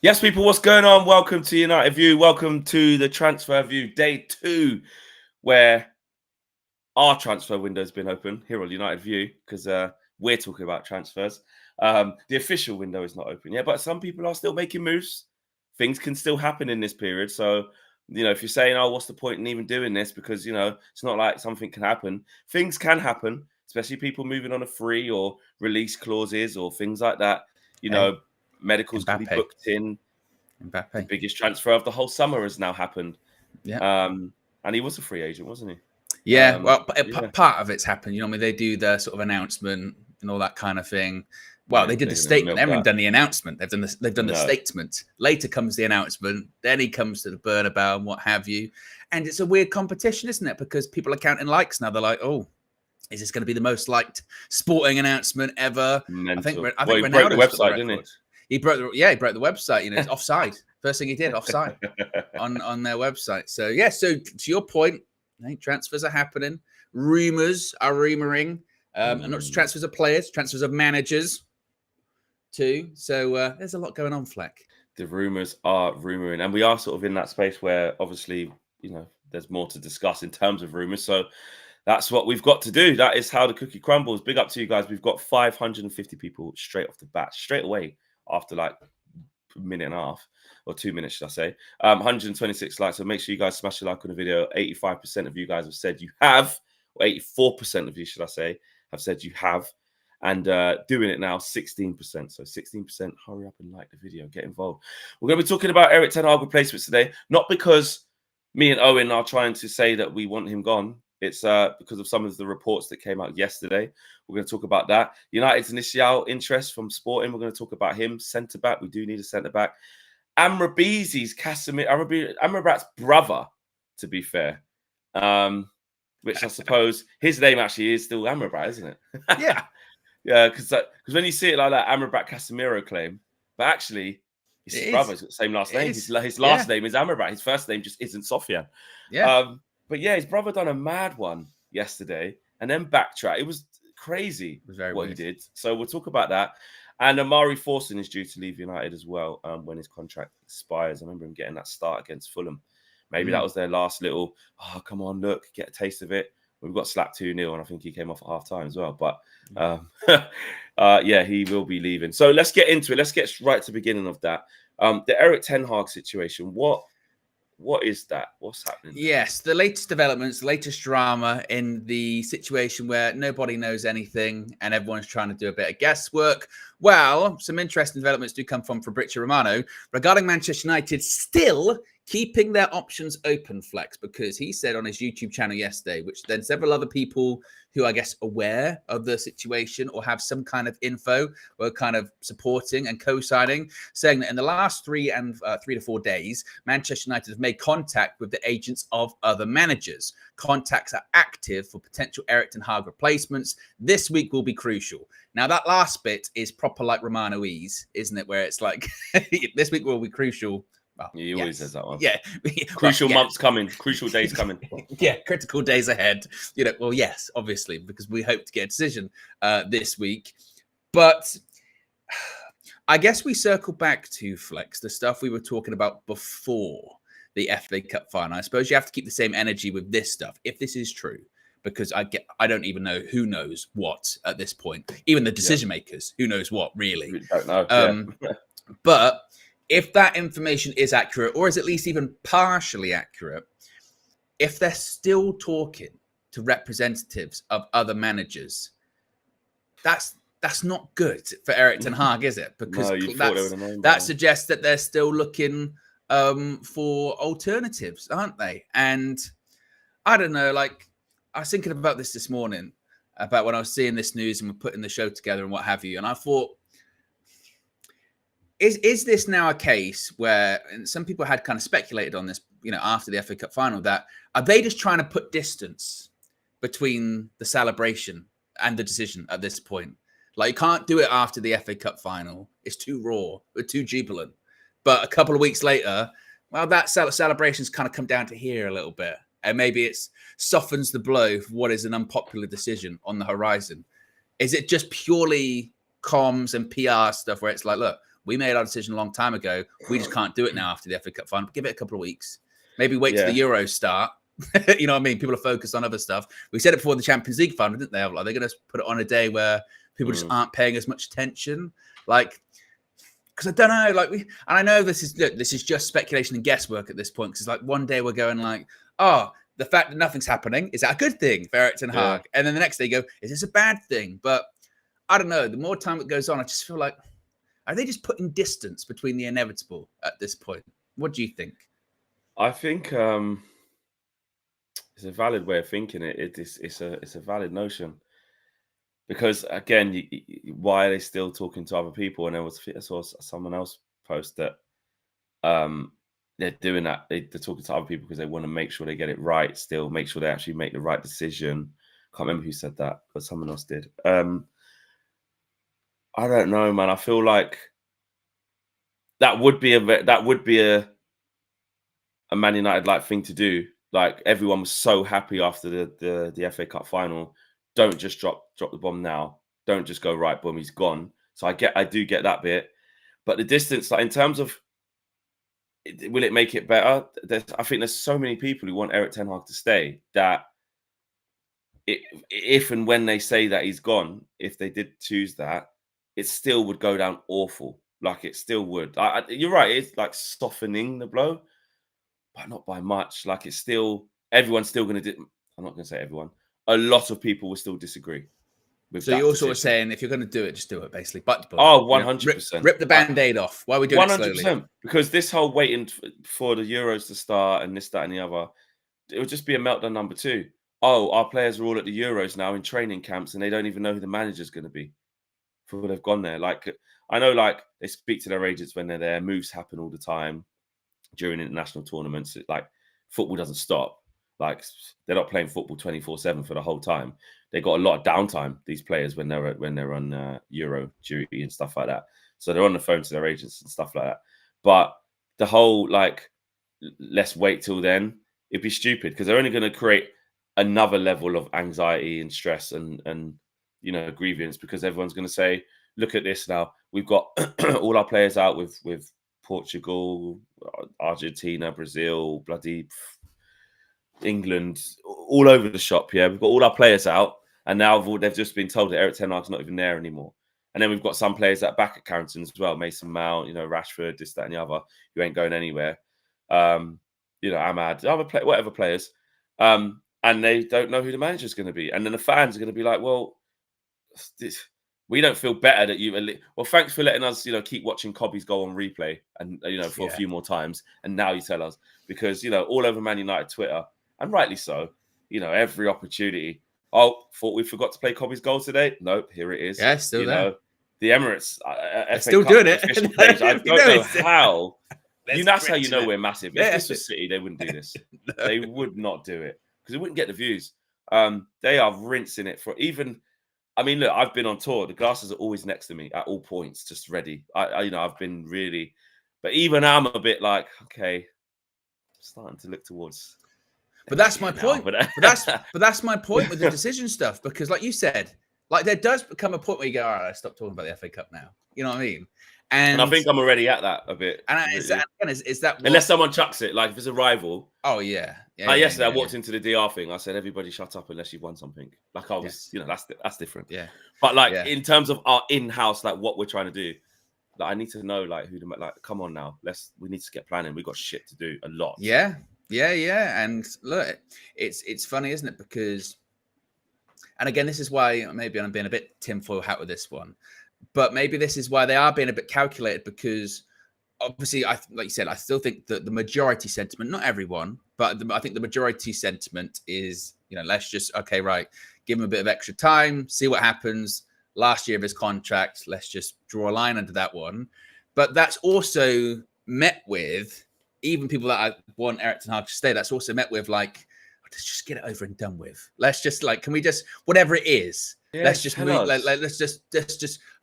Yes, people, what's going on? Welcome to United View. Welcome to the Transfer View Day 2, where our transfer window has been open here on United View because we're talking about transfers. The official window is not open yet, but some people are still making moves. Things can still happen in this period. So, if you're saying, oh, what's the point in even doing this? Because, it's not like something can happen. Things can happen, especially people moving on a free or release clauses or things like that. Medicals can be booked in. The biggest transfer of the whole summer has now happened. Yeah. And he was a free agent, wasn't he? Yeah. Part of it's happened. They do the sort of announcement and all that kind of thing. Well, they did the statement. They haven't done the announcement. They've done the statement. Later comes the announcement. Then he comes to the Bernabeu and what have you. And it's a weird competition, isn't it? Because people are counting likes now. They're like, oh, is this going to be the most liked sporting announcement ever? Mental. I think he broke the website, didn't he? He broke the website. It's offside. First thing he did, offside on their website. So so to your point, I think transfers are happening. Rumors are rumoring, and not just transfers of players, transfers of managers too. So there's a lot going on, Fleck. The rumors are rumoring, and we are sort of in that space where obviously there's more to discuss in terms of rumors. So that's what we've got to do. That is how the cookie crumbles. Big up to you guys. We've got 550 people straight off the bat, straight away after like a minute and a half or 2 minutes, should I say. 126 likes. So make sure you guys smash a like on the video. 85% of you guys have said you have, or 84% of you, should I say, have said you have. And doing it now, 16%. So 16%, hurry up and like the video. Get involved. We're going to be talking about Erik Ten Hag replacements today. Not because me and Owen are trying to say that we want him gone. It's because of some of the reports that came out yesterday. We're going to talk about that. United's Inacio interest from Sporting. We're going to talk about him. Centre-back. We do need a centre-back. Amrabat's brother, to be fair. Which I suppose his name actually is still Amrabat, isn't it? Yeah. Yeah, because when you see it like that, Amrabat Casemiro claim, but actually, it's his brother. He's got the same last name. His last name is Amrabat. His first name just isn't Sofyan. Yeah. But yeah, his brother done a mad one yesterday and then backtrack. It was crazy what he did. So we'll talk about that. And Amari Forson is due to leave United as well when his contract expires. I remember him getting that start against Fulham. Maybe that was their last little, oh, come on, look, get a taste of it. We've got slapped 2-0, and I think he came off at half-time as well. But, he will be leaving. So let's get into it. Let's get right to the beginning of that. The Erik Ten Hag situation, what is that? What's happening? Yes, the latest developments, the latest drama in the situation where nobody knows anything and everyone's trying to do a bit of guesswork. Well, some interesting developments do come from Fabrizio Romano regarding Manchester United still keeping their options open, Flex, because he said on his YouTube channel yesterday, which then several other people who I guess aware of the situation or have some kind of info were kind of supporting and co-signing, saying that in the last 3 to 4 days, Manchester United have made contact with the agents of other managers. Contacts are active for potential Erik Ten Hag replacements. This week will be crucial. Now, that last bit is proper like Romano-ese, isn't it? Where it's like, this week will be crucial. Well, he always says that one. Yeah. Crucial months coming. Crucial days coming. Yeah, critical days ahead. Well, yes, obviously, because we hope to get a decision this week. But I guess we circle back to, Flex, the stuff we were talking about before the FA Cup final. I suppose you have to keep the same energy with this stuff, if this is true. Because I don't even know who knows what at this point. Even the decision makers, who knows what, really. We don't know. But if that information is accurate, or is at least even partially accurate, if they're still talking to representatives of other managers, that's not good for Erik Ten Hag, is it? Because that suggests that they're still looking for alternatives, aren't they? And I don't know, I was thinking about this morning, about when I was seeing this news and we're putting the show together and what have you. And I thought, is this now a case where, and some people had kind of speculated on this, after the FA Cup final, that are they just trying to put distance between the celebration and the decision at this point? Like, you can't do it after the FA Cup final. It's too raw, or too jubilant. But a couple of weeks later, well, that celebration's kind of come down to here a little bit. And maybe it softens the blow for what is an unpopular decision on the horizon. Is it just purely comms and PR stuff where it's like, look, we made our decision a long time ago. We just can't do it now after the FA Cup final. Give it a couple of weeks. Maybe wait till the Euros start. You know what I mean? People are focused on other stuff. We said it before the Champions League final, didn't they? Like, they're going to put it on a day where people just aren't paying as much attention. Like, because I don't know, like and I know this is just speculation and guesswork at this point. Because like one day we're going like, oh, the fact that nothing's happening, is that a good thing for Erik ten Hag? Yeah. And then the next day you go, is this a bad thing? But I don't know. The more time it goes on, I just feel like, are they just putting distance between the inevitable at this point? What do you think? I think it's a valid way of thinking it. It's a valid notion. Because again, why are they still talking to other people? And I saw someone else post that they're doing that. They're talking to other people because they want to make sure they get it right. Still, make sure they actually make the right decision. Can't remember who said that, but someone else did. I don't know, man. I feel like that would be a Man United like thing to do. Like everyone was so happy after the FA Cup final. Don't just drop the bomb now. Don't just go right, boom, he's gone. So I do get that bit, but the distance, like in terms of, will it make it better? I think there's so many people who want Erik ten Hag to stay that if and when they say that he's gone, if they did choose that, it still would go down awful. Like it still would. You're right. It's like softening the blow, but not by much. Like it's still, everyone's still going to do. I'm not going to say everyone. A lot of people will still disagree. So you're sort of saying if you're going to do it, just do it, basically. But 100%. Rip the band-aid off. Why are we doing 100%, it slowly? Because this whole waiting for the Euros to start and this, that, and the other, it would just be a meltdown number 2. Oh, our players are all at the Euros now in training camps and they don't even know who the manager's going to be before they've gone there. Like, I know, like, they speak to their agents when they're there. Moves happen all the time during international tournaments. Like, football doesn't stop. Like, they're not playing football 24/7 for the whole time. They got a lot of downtime, these players, when they're on Euro duty and stuff like that. So they're on the phone to their agents and stuff like that. But the whole, like, let's wait till then, it'd be stupid because they're only going to create another level of anxiety and stress and you know, grievance, because everyone's going to say, look at this now. We've got all our players out with Portugal, Argentina, Brazil, bloody England, all over the shop. Yeah, we've got all our players out, and now they've just been told that Erik ten Hag's not even there anymore. And then we've got some players that are back at Carrington as well, Mason Mount, you know, Rashford, this, that, and the other, who ain't going anywhere. You know, Ahmad, whatever players, and they don't know who the manager's going to be. And then the fans are going to be like, well, we don't feel better that you. Well, thanks for letting us, you know, keep watching Cobby's goal on replay, and you know, for a few more times. And now you tell us, because you know, all over Man United Twitter. And rightly so, you know, every opportunity. Oh, thought we forgot to play Cobby's goal today? Nope, here it is. Yeah, still there. Know, the Emirates still doing it. Page, I don't know how. That's how you know we're massive. If this was City, they wouldn't do this. No. They would not do it because it wouldn't get the views. They are rinsing it for even. I mean, look, I've been on tour. The glasses are always next to me at all points, just ready. You know, I've been really, but even I'm a bit like, okay, starting to look towards. But that's my point. But that's my point with the decision stuff, because, like you said, like there does become a point where you go, all right, let's stop talking about the FA Cup now. You know what I mean? And I think I'm already at that a bit. And is that what, unless someone chucks it, like if it's a rival? Oh yeah. Yesterday I walked into the DR thing. I said, everybody shut up unless you've won something. Like I was, you know, that's different. Yeah. But like in terms of our in-house, like what we're trying to do, like I need to know like who to like. Come on now, we need to get planning. We got shit to do, a lot. Yeah. And look, it's funny, isn't it? Because, and again, this is why maybe I'm being a bit tinfoil hat with this one, but maybe this is why they are being a bit calculated, because obviously, like you said, I still think that the majority sentiment, not everyone, but I think the majority sentiment is, you know, let's just, okay, right, give him a bit of extra time, see what happens. Last year of his contract, let's just draw a line under that one. But that's also met with, even people that I want Erik ten Hag to stay, that's also met with like, let's just get it over and done with. Let's just like, can we just, whatever it is, let's just move. Let's just.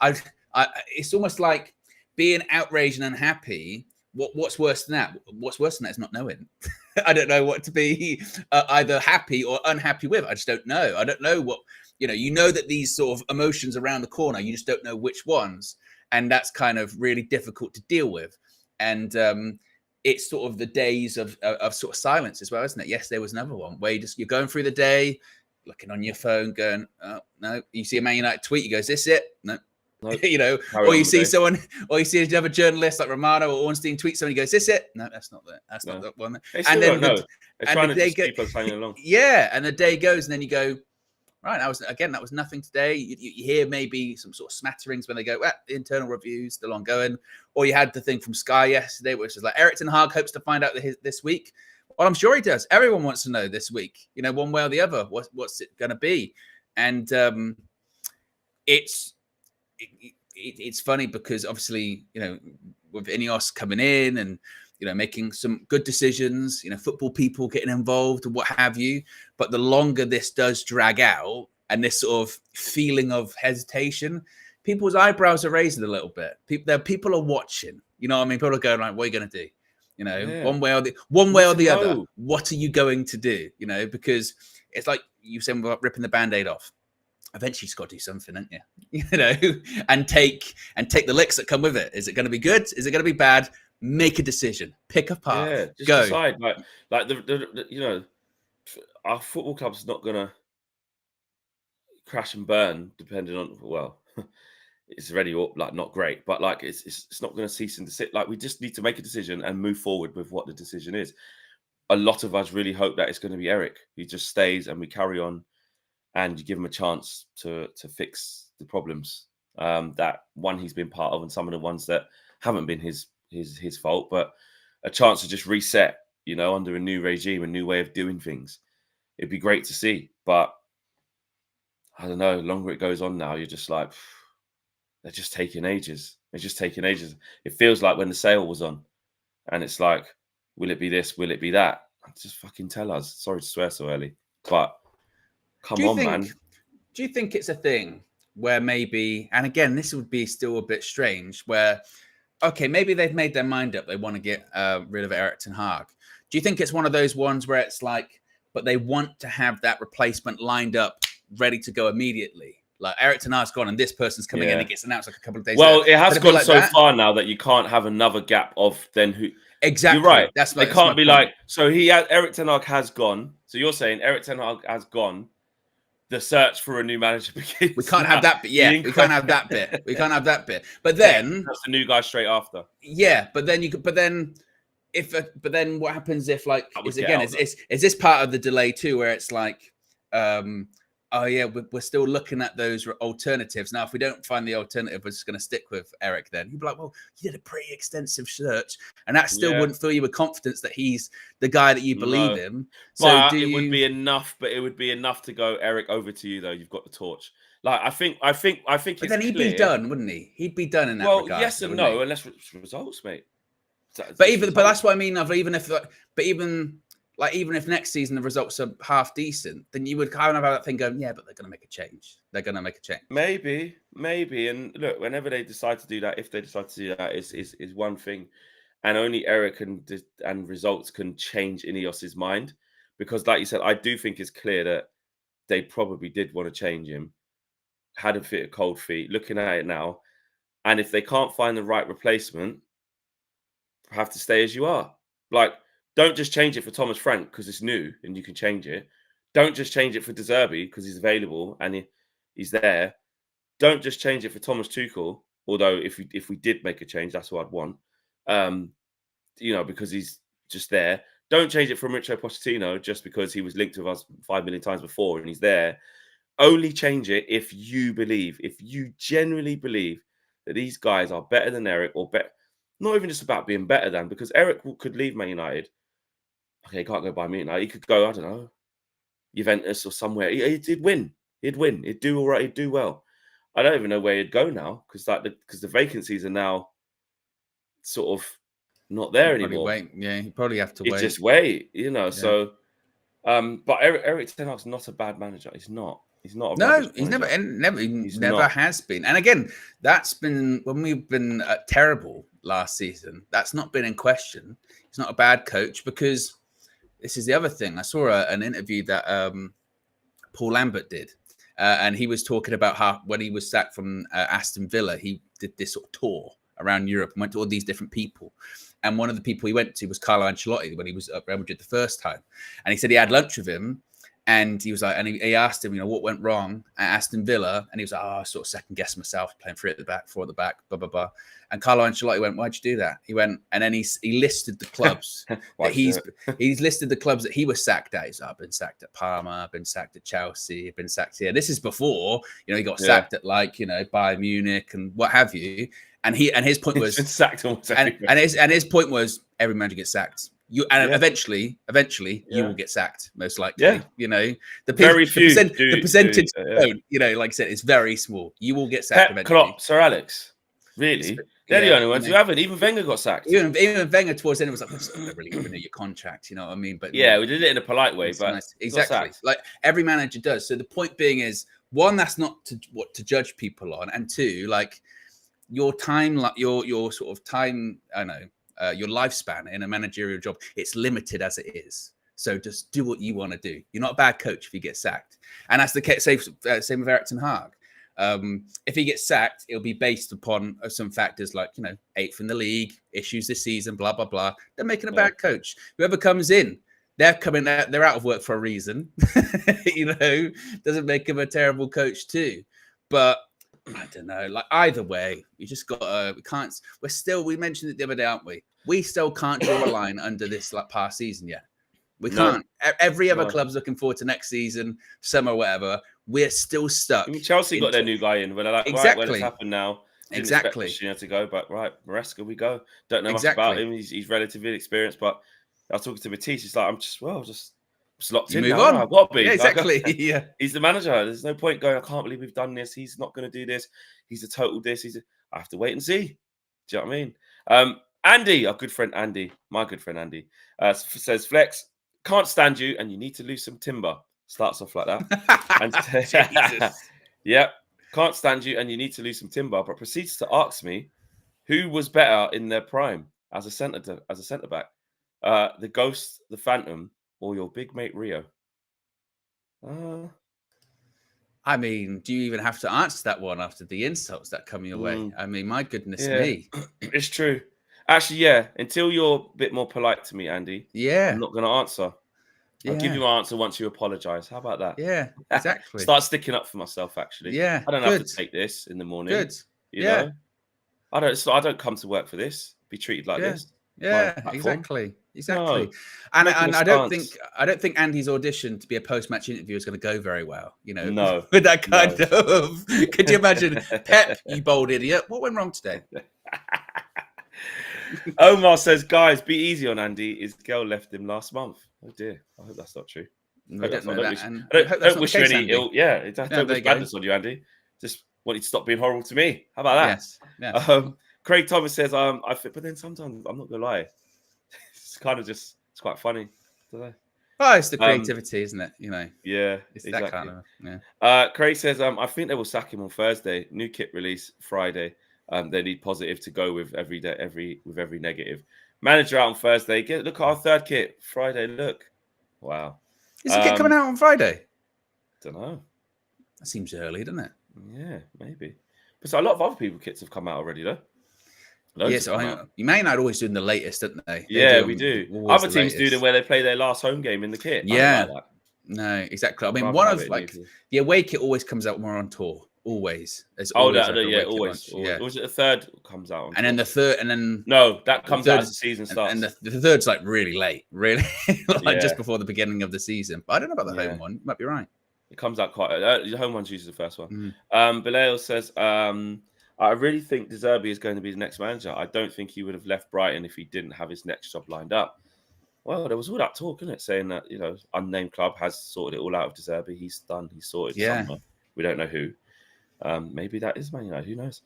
It's almost like being outraged and unhappy. What's worse than that? What's worse than that is not knowing. I don't know what to be either happy or unhappy with. I just don't know. I don't know what, you know that these sort of emotions around the corner, you just don't know which ones. and that's kind of really difficult to deal with. And it's sort of the days of sort of silence as well, isn't it? Yesterday was another one where you're going through the day, looking on your phone, going, "Oh no!" You see a Man United tweet, you go, "Is this it?" No. Nope. Or you see someone, or you see another journalist like Romano or Ornstein tweet somebody, goes, "Is this it?" No, that's not that. That's not that one. And then they're trying to just keep us hanging along. Yeah, and the day goes, and then you go, right, that was nothing today. You hear maybe some sort of smatterings when they go, well, the internal review's still ongoing. Or you had the thing from Sky yesterday, which is like, Erik ten Hag hopes to find out this week. Well, I'm sure he does. Everyone wants to know this week, one way or the other. What's it going to be? And it's funny because obviously, with Ineos coming in and, making some good decisions, football people getting involved and what have you. But the longer this does drag out and this sort of feeling of hesitation, people's eyebrows are raising a little bit. People are watching, what I mean? People are going like, what are you going to do? One way or the other. What are you going to do? Because it's like you said about ripping the Band-Aid off. Eventually, you've got to do something, haven't you? And take the licks that come with it. Is it going to be good? Is it going to be bad? Make a decision. Pick a path. Yeah, just go. Decide. Like the our football club's not going to crash and burn, depending on it's already not great, but it's not going to cease and desist. Like we just need to make a decision and move forward with what the decision is. A lot of us really hope that it's going to be Erik. He just stays and we carry on. And you give him a chance to fix the problems that he's been part of, and some of the ones that haven't been his fault, but a chance to just reset, under a new regime, a new way of doing things. It'd be great to see, but I don't know. The longer it goes on now, you're just like, they're just taking ages. It feels like when the sale was on, and it's like, will it be this? Will it be that? Just fucking tell us. Sorry to swear so early, but. Man. Do you think it's a thing where maybe, and again, this would be still a bit strange, where, okay, maybe they've made their mind up. They want to get rid of Erik ten Hag. Do you think it's one of those ones where it's like, but they want to have that replacement lined up, ready to go immediately? Like Erik ten Hag's gone and this person's coming in and gets announced like a couple of days later. Well, it has gone so far now that you can't have another gap of then who. Exactly. You're right. They can't be like, so Erik ten Hag has gone. So you're saying Erik ten Hag has gone. The search for a new manager begins. We can't have that bit. Yeah, we can't have that bit. But then that's the new guy straight after. Yeah, but then what happens if is this part of the delay too, where it's like, we're still looking at those alternatives. Now, if we don't find the alternative, we're just going to stick with Erik then. You'd be like, well, you did a pretty extensive search, and that still wouldn't fill you with confidence that he's the guy that you believe in. So but it would be enough to go, Erik, over to you, though. You've got the torch. Like, I think but then he'd be done, wouldn't he? He'd be done in that regard. Well, yes and no, unless it's results, mate. But that's what I mean. Even if next season the results are half decent, then you would kind of have that thing going, yeah, but they're going to make a change. Maybe. And look, whenever they decide to do that, if they decide to do that, is one thing. And only Erik and results can change Ineos's mind. Because like you said, I do think it's clear that they probably did want to change him. Had a bit of cold feet, looking at it now. And if they can't find the right replacement, have to stay as you are. Like, don't just change it for Thomas Frank because it's new and you can change it. Don't just change it for De Zerbi because he's available and he's there. Don't just change it for Thomas Tuchel. Although if we did make a change, that's what I'd want. Because he's just there. Don't change it for Mauricio Pochettino just because he was linked with us 5 million times before and he's there. Only change it if you genuinely believe that these guys are better than Erik or better. Not even just about being better than, because Erik could leave Man United. Okay, he can't go by me now. He could go, I don't know, Juventus or somewhere. He'd win. He'd do all right. He'd do well. I don't even know where he'd go now because the vacancies are now sort of not there anymore. Wait. Yeah, he'd probably have to wait. Just wait, Yeah. So, but Erik ten Hag's not a bad manager. He's not. He's not. He's never has been. And again, that's been when we've been terrible last season. That's not been in question. He's not a bad coach because this is the other thing. I saw an interview that Paul Lambert did, And he was talking about how when he was sacked from Aston Villa, he did this sort of tour around Europe and went to all these different people. And one of the people he went to was Carlo Ancelotti when he was at Real Madrid the first time. And he said he had lunch with him. And he was like, and he asked him, what went wrong at Aston Villa? And he was like, I sort of second guessed myself, playing three at the back, four at the back, blah, blah, blah. And Carlo Ancelotti went, why'd you do that? He went, and then he listed the clubs that he's listed the clubs that he was sacked at. He's like, I've been sacked at Parma, I've been sacked at Chelsea, I've been sacked here. This is before, he got sacked at Bayern Munich and what have you. And his point was sacked and his point was every manager gets sacked. Eventually you will get sacked, most likely. The percentage don't, like I said, it's very small. You will get sacked eventually. Klopp, Sir Alex, really? They're the only ones who haven't. Even Wenger got sacked. Even Wenger towards the end was like, I don't really renew your contract, you know what I mean? But we did it in a polite way, but nice. Exactly, like every manager does. So the point being is, one, that's not to judge people on, and two, like your time, like your sort of time, your lifespan in a managerial job, it's limited as it is. So just do what you want to do. You're not a bad coach if you get sacked. And that's the case, same with Erik ten Hag. If he gets sacked, it'll be based upon some factors like, 8th in the league, issues this season, blah, blah, blah. They're making a bad coach. Whoever comes in, they're out of work for a reason. Doesn't make him a terrible coach too. But I don't know. Like either way, you just got we mentioned it the other day, aren't we? We still can't draw a line under this past season yet. We can't. Every other club's looking forward to next season, summer, whatever. We're still stuck. I mean, Chelsea got their new guy in. When they're like, exactly. Right, when it's happened now. Exactly. To go, but right, Maresca, we go. Don't know much about him. He's relatively inexperienced, but I was talking to Matisse. He's like, I'm just locked in. Move on. I've got to be. Yeah, exactly. Yeah. He's the manager. There's no point going, I can't believe we've done this. He's not going to do this. He's a total this. I have to wait and see. Do you know what I mean? Andy, our good friend Andy, my good friend Andy, says, Flex, can't stand you and you need to lose some timber. Starts off like that. And Jesus. Yep. Can't stand you and you need to lose some timber, but proceeds to ask me who was better in their prime as a centre back. The Ghost, the Phantom, or your big mate Rio? I mean, do you even have to answer that one after the insults that come your way? I mean, my goodness me. It's true. Actually, yeah. Until you're a bit more polite to me, Andy. Yeah. I'm not going to answer. I'll give you my answer once you apologise. How about that? Yeah, exactly. Start sticking up for myself, actually. Yeah. I don't have to take this in the morning. Good. You know? I don't come to work for this. Be treated like this. Yeah, exactly. No. And I don't think Andy's audition to be a post-match interview is going to go very well. No. With that kind of. Could you imagine, Pep, you bold idiot? What went wrong today? Omar says, guys, be easy on Andy. His girl left him last month. Oh dear. I hope that's not true. I don't wish you any ill. Yeah, don't wish badness on you, Andy. Just want you to stop being horrible to me. How about that? Yes. Craig Thomas says, but then sometimes I'm not gonna lie. It's kind of it's quite funny. Well, it's the creativity, isn't it? Yeah, it's exactly. that kind of. Craig says, I think they will sack him on Thursday. New kit release Friday. They need positive to go with every negative. Manager out on Thursday. Look at our third kit Friday. Look, wow. Is the kit coming out on Friday? Don't know. That seems early, doesn't it? Yeah, maybe. But so a lot of other people kits have come out already, though. Yes, you may not always doing the latest, don't they? We do. Other teams do them where they play their last home game in the kit. Yeah. Like no, exactly. I mean, the away kit always comes out when we're on tour. Always. Always. Or was it the third comes out? And then the third, and then no, that comes out as the season starts. And the third's like really late, really, just before the beginning of the season. But I don't know about the home one. You might be right. It comes out quite. The home one's usually the first one. Belial says, I really think De Zerbi is going to be the next manager. I don't think he would have left Brighton if he didn't have his next job lined up. Well, there was all that talk, isn't it, saying that unnamed club has sorted it all out of De Zerbi. He's sorted somewhere. We don't know who. Maybe that is Man United. Who knows?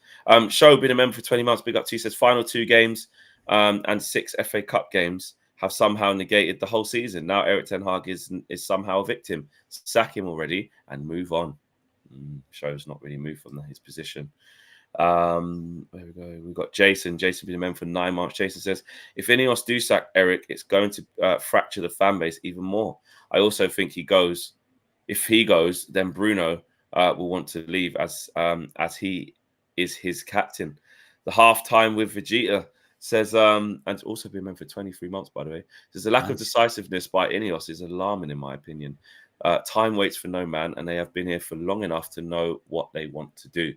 Show been a member for 20 months. Big up to you. Says final 2 games and 6 FA Cup games have somehow negated the whole season. Now Erik ten Hag is somehow a victim. Sack him already and move on. Show's not really moved from his position. There we go. We've got Jason. Jason been a member for 9 months. Jason says, if Ineos do sack Erik, it's going to fracture the fan base even more. I also think if he goes, then Bruno will want to leave as he is his captain. The halftime with Vegeta says, and it's also been meant for 23 months, by the way, says the lack of decisiveness by Ineos is alarming, in my opinion. Time waits for no man, and they have been here for long enough to know what they want to do.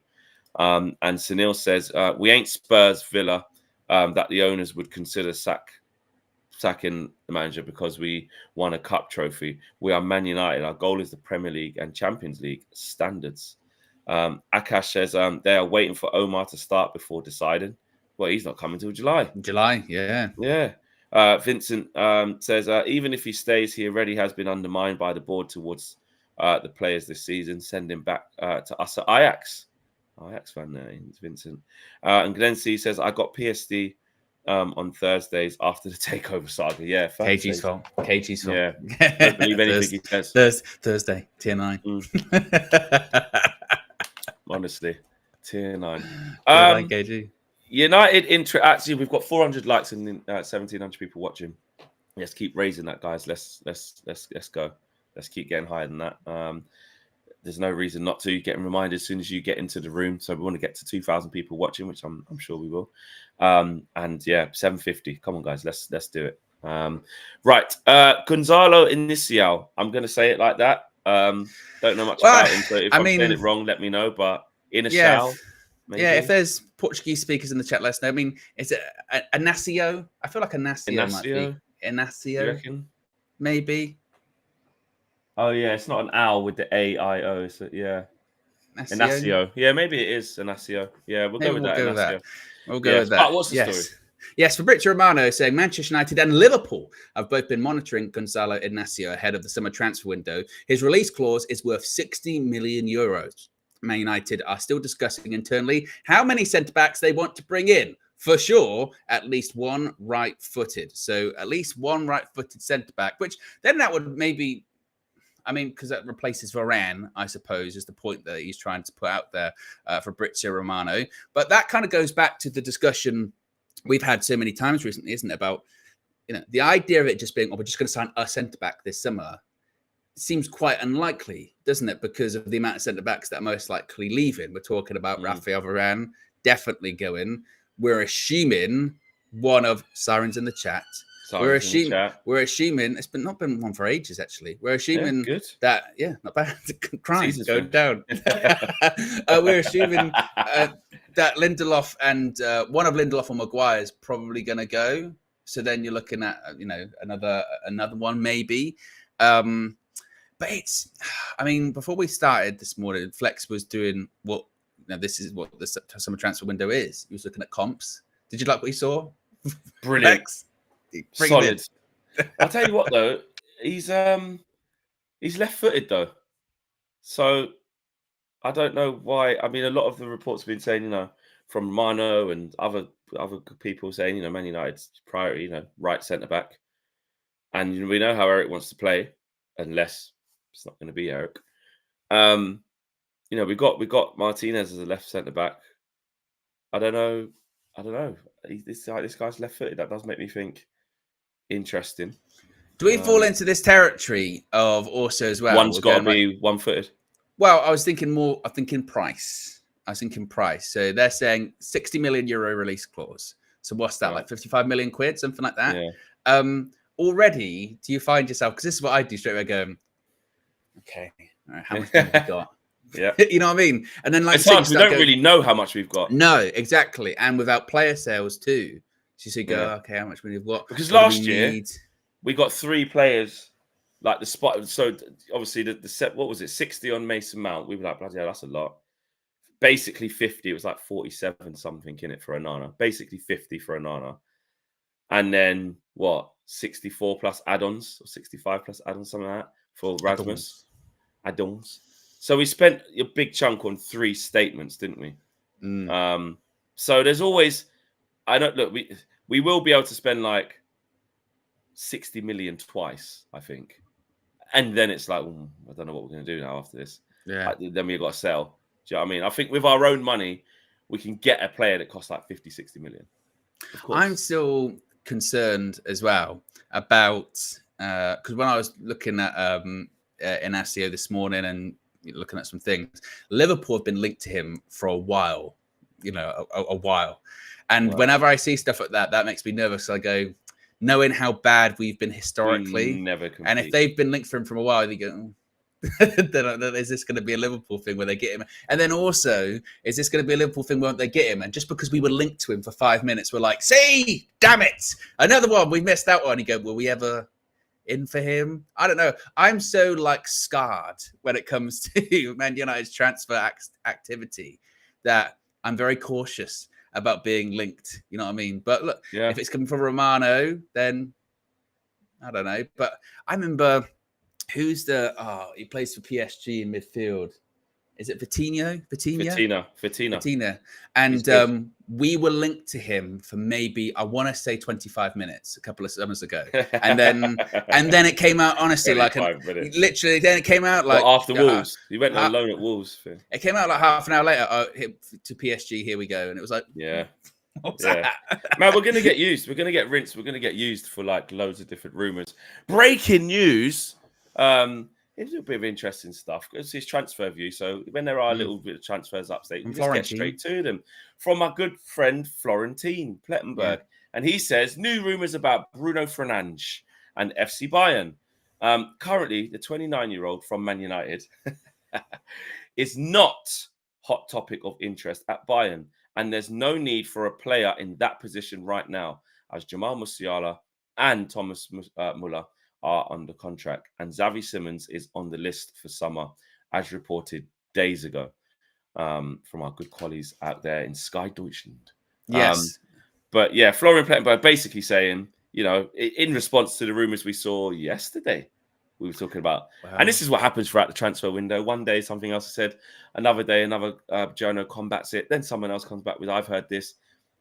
And Sunil says, we ain't Spurs Villa that the owners would consider sacking the manager because we won a cup trophy. We are Man United. Our goal is the Premier League and Champions League standards. Akash says they are waiting for Omar to start before deciding. Well, he's not coming till July. July, yeah. Yeah. Vincent says, even if he stays, he already has been undermined by the board towards the players this season. Send him back to us at Ajax. Ajax fan there, Vincent. And Glenn C says, I got PSD on Thursdays after the takeover saga. Yeah. KG's fault. KG's fault. Yeah. Don't believe anything he says. Thursday, tier 9. Honestly, tier 9. KG. United actually, we've got 400 likes and 1,700 people watching. Let's keep raising that, guys. Let's go. Let's keep getting higher than that. There's no reason not to. Getting reminded as soon as you get into the room. So we want to get to 2,000 people watching, which I'm sure we will. And yeah, 750. Come on, guys. Let's do it. Right. Gonzalo Inacio. I'm going to say it like that. Don't know much about him. So if I'm saying it wrong, let me know. But Inacio. Maybe. Yeah, if there's Portuguese speakers in the chat, let us know. I mean, is it Inacio? I feel like Inacio might be. Inacio? Maybe. Oh, yeah, it's not an owl with the A-I-O. So, yeah. Inacio. Yeah, maybe it is Inacio. Yeah, we'll go with that. We'll go with that. But what's the story? Yes, Fabrizio Romano saying Manchester United and Liverpool have both been monitoring Gonzalo Inacio ahead of the summer transfer window. His release clause is worth 60 million euros. Man United are still discussing internally how many centre-backs they want to bring in. For sure, at least one right-footed. So at least one right-footed centre-back, which then that would maybe, I mean, because that replaces Varane, I suppose, is the point that he's trying to put out there for Fabrizio Romano. But that kind of goes back to the discussion we've had so many times recently, isn't it? About, the idea of it just being, we're just going to sign a centre-back this summer seems quite unlikely, doesn't it? Because of the amount of centre-backs that are most likely leaving. We're talking about Rafael Varane definitely going. We're assuming one of Sirens in the chat. We're assuming it's not been one for ages, actually. We're assuming that, not bad. Crime going down. We're assuming that Lindelof and one of Lindelof or Maguire is probably going to go. So then you're looking at, another one maybe. But it's, I mean, before we started this morning, Flex was doing this is what the summer transfer window is. He was looking at comps. Did you like what you saw? Brilliant. Solid. I'll tell you what, though, he's left-footed, though. So I don't know why. I mean, a lot of the reports have been saying, from Mano and other people saying, Man United's priority, right centre-back. And we know how Erik wants to play, unless it's not going to be Erik. We got Martinez as a left centre back. I don't know. This guy's left footed. That does make me think interesting. Do we fall into this territory of also as well? One's got to be one footed. Well, I was thinking price. So they're saying 60 million euro release clause. So what's that, like 55 million quid, something like that? Yeah. Already, do you find yourself, because this is what I do straight away, going, okay, all right, how much have we got? Yeah. You know what I mean? And then it's hard, we don't really know how much we've got. No, exactly. And without player sales too. So you go, okay, how much we've got? Because last year we got 3 players like the spot. So obviously the set, what was it? 60 on Mason Mount. We were like, bloody hell, that's a lot. Basically 50. It was like 47 something in it for Onana. Basically 50 for Onana. And then what? 64 plus add-ons or 65 plus add-ons, something like that for Rasmus. Add-ons. So we spent a big chunk on 3 statements, didn't we? So there's always, we will be able to spend like 60 million twice, I think. And then it's like, I don't know what we're going to do now after this. Yeah. Then we've got to sell. Do you know what I mean? I think with our own money, we can get a player that costs like 50, 60 million. Of course. I'm still concerned as well about, because when I was looking at Inacio this morning and looking at some things. Liverpool have been linked to him for a while, a while. And whenever I see stuff like that, that makes me nervous. I go, knowing how bad we've been historically, and if they've been linked for him from a while, they go, is this going to be a Liverpool thing where they get him? And then also, is this going to be a Liverpool thing where they get him? And just because we were linked to him for 5 minutes, we're like, see, damn it, another one, we missed out on. You go, will we ever in for him? I don't know. I'm so scarred when it comes to Man United's transfer activity that I'm very cautious about being linked. You know what I mean? But look, if it's coming from Romano, then I don't know. But I remember who's he plays for PSG in midfield. Is it Vitinha? Vitinha. And we were linked to him for maybe, I want to say 25 minutes a couple of summers ago. And then it came out, honestly, literally, then it came out after Wolves. He went on loan at Wolves. It came out half an hour later to PSG, here we go. And it was like, what's that? Man, we're going to get used. We're going to get rinsed. We're going to get used for loads of different rumors. Breaking news. It's a bit of interesting stuff. It's his transfer view. So when there are a little bit of transfers upstate, we just get straight to them. From our good friend Florentine Plettenberg. And he says, new rumours about Bruno Fernandes and FC Bayern. Currently, the 29-year-old from Man United is not hot topic of interest at Bayern. And there's no need for a player in that position right now, as Jamal Musiala and Thomas Muller are under contract, and Xavi Simons is on the list for summer, as reported days ago from our good colleagues out there in Sky Deutschland. Yes. But yeah, Florian Plettenberg basically saying, in response to the rumours we saw yesterday, we were talking about, and this is what happens throughout the transfer window. One day, something else is said. Another day, another journal combats it. Then someone else comes back with, I've heard this.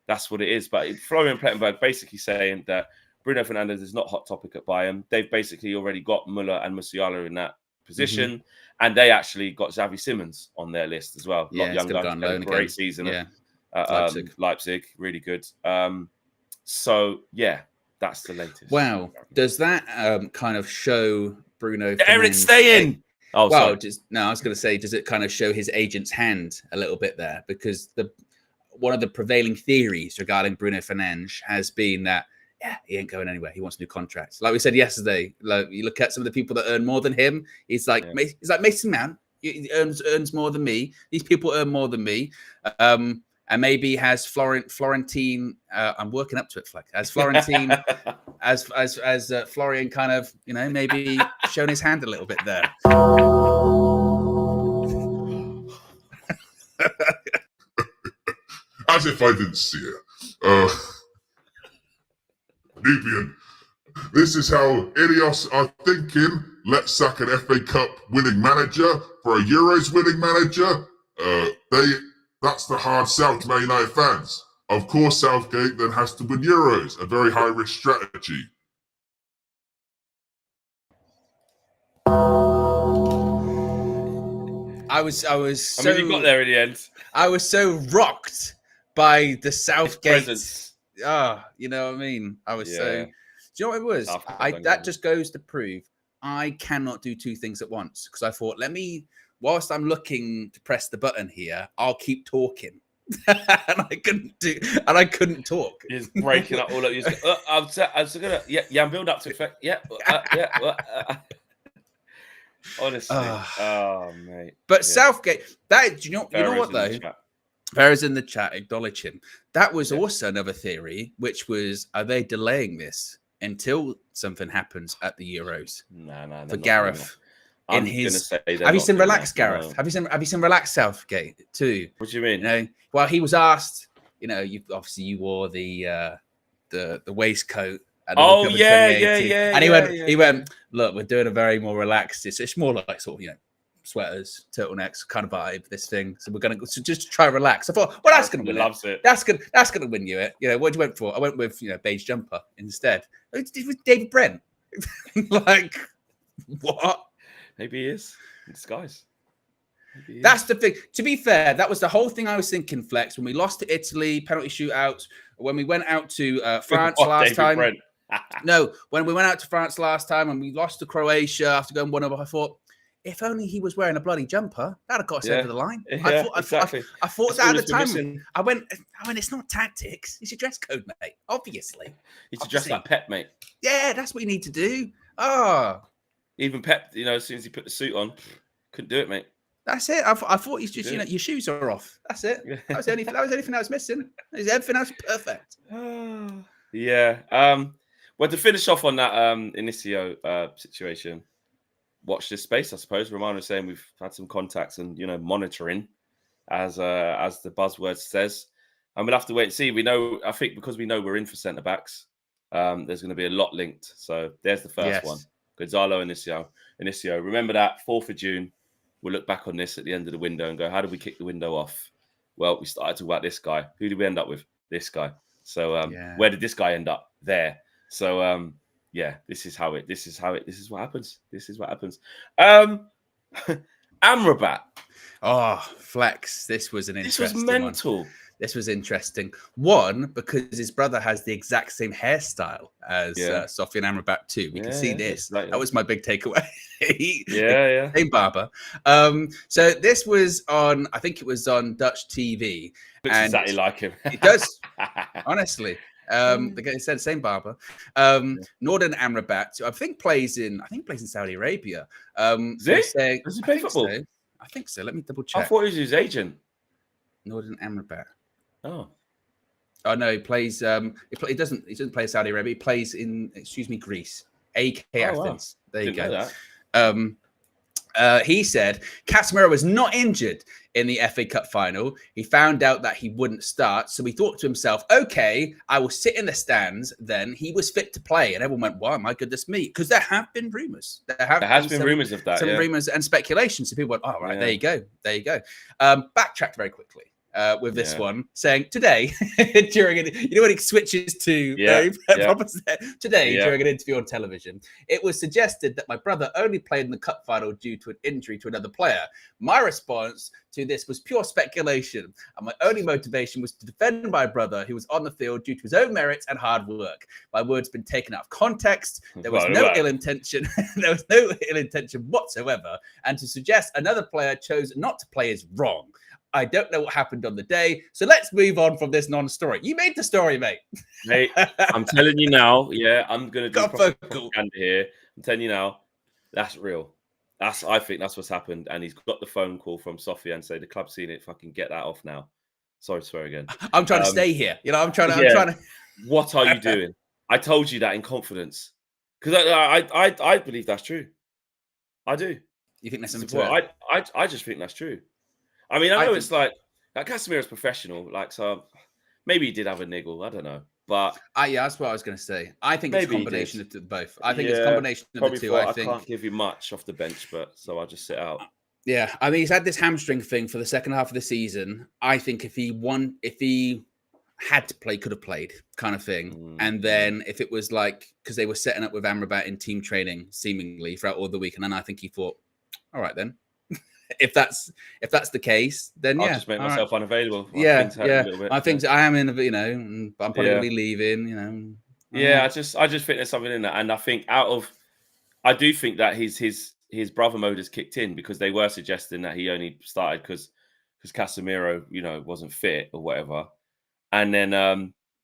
That's what it is. But Florian Plettenberg basically saying that Bruno Fernandes is not hot topic at Bayern. They've basically already got Muller and Musiala in that position, and they actually got Xavi Simons on their list as well. Yeah, young guy, great season at Leipzig, really good. So yeah, that's the latest. Wow, does that kind of show Bruno Fernandes? Erik, stay in. I was going to say, does it kind of show his agent's hand a little bit there? Because one of the prevailing theories regarding Bruno Fernandes has been that he ain't going anywhere. He wants a new contract. Like we said yesterday, you look at some of the people that earn more than him. He's like Mason Mount. He earns more than me. These people earn more than me. And maybe has Florentine. I'm working up to it, Fleck. As Florentine, as Florian kind of maybe shown his hand a little bit there. As if I didn't see it. Nubian, this is how Ilios are thinking. Let's sack an FA Cup winning manager for a Euros winning manager. That's the hard sell to Man United fans. Of course, Southgate then has to win Euros, a very high risk strategy. I mean, you got there in the end. I was so rocked by the Southgate. You know what I mean? I was so. Do you know what it was? That just goes to prove I cannot do two things at once, because I thought, whilst I'm looking to press the button here, I'll keep talking. and I couldn't talk. You're just breaking up all of you. I was gonna I'm build up to effect. Honestly, mate. But Southgate, do you know what though? Vera's in the chat acknowledging that was also another theory, which was, are they delaying this until something happens at the Euros? No. For Gareth, have you seen relaxed Gareth? No. Have you seen relaxed Southgate too? What do you mean? Well, he was asked. You wore the waistcoat. Oh yeah. And he went. Look, we're doing a very more relaxed. It's more like sort of sweaters, turtlenecks kind of vibe. This thing. So we're gonna just try relax. I thought, well, that's gonna win. Loves it. That's gonna win you it. What you went for? I went with beige jumper instead. It was David Brent. Like what? Maybe he is in disguise. That's the thing. To be fair, that was the whole thing I was thinking, Flex, when we lost to Italy, penalty shootouts, when we went out to France last time. No, when we went out to France last time and we lost to Croatia after going 1-0, I thought, if only he was wearing a bloody jumper, that'd have got us over the line. Yeah, exactly. I thought That's all that at it's the been time. missing. I went, it's not tactics. It's your dress code, mate. Obviously. He's dressed like Pep, mate. Yeah, that's what you need to do. Oh, Even Pep, as soon as he put the suit on, couldn't do it, mate. that's it. I thought he's just, your shoes are off. That's it. Yeah. That was the only thing that was missing. Everything else was perfect. Yeah. Well, to finish off on that Inacio situation, watch this space, I suppose. Romano's saying we've had some contacts and monitoring, as the buzzword says, and we'll have to wait and see. I think because we know we're in for centre backs, there's going to be a lot linked. So there's the first one: Gonzalo Inacio. Remember that 4th of June. We'll look back on this at the end of the window and go, how did we kick the window off? Well, we started talking about this guy. Who did we end up with? This guy. So where did this guy end up? There. So this is what happens. This is what happens. Amrabat. Oh, flex. This was interesting. This was mental. This was interesting. One, because his brother has the exact same hairstyle as Sofian Amrabat too. We can see this. That was my big takeaway. Same barber. So this was on, I think it was on Dutch TV. Looks exactly like him. It does, honestly. The guy said same barber. Nordin Amrabat, who I think plays in Saudi Arabia. Does he play football? I think so. Let me double check. I thought he was his agent. Nordin Amrabat. Oh no, he plays. He doesn't play Saudi Arabia. He plays in Greece. AK Athens. Wow. There you go. He said Casemiro was not injured in the FA Cup final. He found out that he wouldn't start, so he thought to himself, "Okay, I will sit in the stands." Then he was fit to play, and everyone went, "Wow, my goodness me!" Because there have been rumours. There has been rumours of that. Some rumours and speculation. So people went, "Oh, right, there you go, there you go." Backtracked very quickly. With this one, saying today during when he switches to today during an interview on television, it was suggested that my brother only played in the cup final due to an injury to another player. My response to this was pure speculation, and my only motivation was to defend my brother who was on the field due to his own merits and hard work. My words been taken out of context. There was no ill intention. There was no ill intention whatsoever, and to suggest another player chose not to play is wrong. I don't know what happened on the day, so let's move on from this non-story. You made the story, mate. Mate, I'm telling you now. Yeah, I'm gonna do propaganda here. I'm telling you now, that's real. I think that's what's happened, and he's got the phone call from Sofia and say the club's seen it. Fucking get that off now. Sorry to swear again. I'm trying to stay here. I'm trying to. What are you doing? I told you that in confidence because I believe that's true. I do. You think there's something to it? I just think that's true. I mean, I know it's like Casemiro's professional, so maybe he did have a niggle. I don't know, but that's what I was going to say. I think it's a combination of both. I think it's a combination of the two. I can't give you much off the bench, so I'll just sit out. Yeah, I mean, he's had this hamstring thing for the second half of the season. I think if he had to play, could have played, kind of thing. And then if it was because they were setting up with Amrabat in team training, seemingly throughout all the week, and then I think he thought, all right then. If that's the case, then I'll just make myself unavailable. I think I am in. I'm probably going to be leaving. I just think there's something in that, and I do think that his brother mode has kicked in because they were suggesting that he only started because Casemiro, wasn't fit or whatever, and then